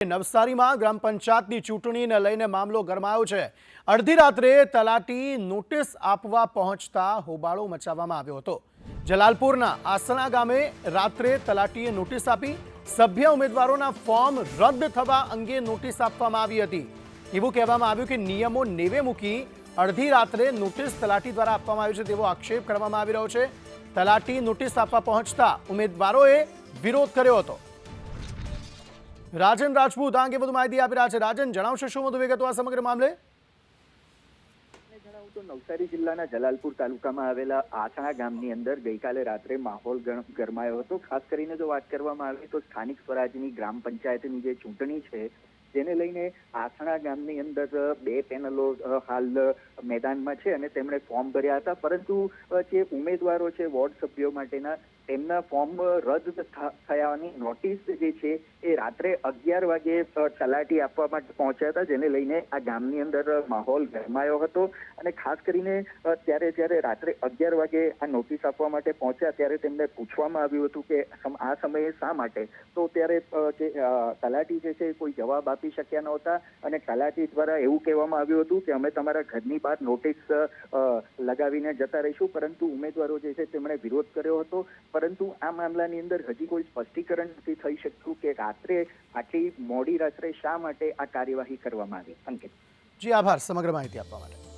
નવસારીમાં ગ્રામ પંચાયતની ચૂંટણીને લઈને મામલો ગરમાયો છે। અડધી રાત્રે તલાટી નોટિસ આપવા પહોંચતા હોબાળો મચાવવામાં આવ્યો હતો। જલાલપુરના આસણા ગામે રાત્રે તલાટીએ નોટિસ આપી સભ્ય ઉમેદવારોના ફોર્મ રદ થવા અંગે નોટિસ આપવામાં આવી હતી। એવું કહેવામાં આવ્યું કે નિયમો નેવે મૂકી અડધી રાત્રે નોટિસ તલાટી દ્વારા આપવામાં આવી છે તેવો આક્ષેપ કરવામાં આવી રહ્યો છે। તલાટી નોટિસ આપવા પહોંચતા ઉમેદવારોએ વિરોધ કર્યો હતો। રાજન રાજપૂત આ અંગે વધુ માહિતી આપી રહ્યા છે। રાજન, જણાવશો શું વધુ વિગતો આ સમગ્ર મામલે? જણાવું તો નવસારી જિલ્લાના જલાલપુર તાલુકામાં આવેલા આસણા ગામની અંદર ગઈકાલે રાત્રે માહોલ ગરમાયો હતો। ખાસ કરીને જો વાત કરવામાં આવે તો સ્થાનિક સ્વરાજની ગ્રામ પંચાયતની જે ચૂંટણી છે જેને લઈને આસણા ગામની અંદર બે પેનલો હાલ મેદાનમાં છે અને તેમણે ફોર્મ ભર્યા હતા, પરંતુ જે ઉમેદવારો છે વોર્ડ સભ્યો માટેના તેમના ફોર્મ રદ થયાની નોટિસ જે છે એ રાત્રે 11 વાગે તલાટી આપવા માટે પહોંચ્યા હતા, જેને લઈને આ ગામની અંદર માહોલ ગરમાયો હતો। અને ખાસ કરીને જ્યારે રાત્રે 11 વાગે આ નોટિસ આપવા માટે પહોંચ્યા ત્યારે તેમને પૂછવામાં આવ્યું હતું કે આ સમયે શા માટે, તો ત્યારે જે તલાટી જે છે કોઈ જવાબ આપી શક્યા નહોતા અને તલાટી દ્વારા એવું કહેવામાં આવ્યું હતું કે અમે તમારા ઘરની બહાર નોટિસ લગાવીને જતા રહીશું, પરંતુ ઉમેદવારો જે છે તેમણે વિરોધ કર્યો હતો। પરંતુ આ મામલાની અંદર હજી કોઈ સ્પષ્ટીકરણ નથી થઈ શકતું કે રાત્રે આટલી મોડી રાત્રે શા માટે આ કાર્યવાહી કરવામાં આવી। અંકિત જી, આભાર સમગ્ર માહિતી આપવા માટે।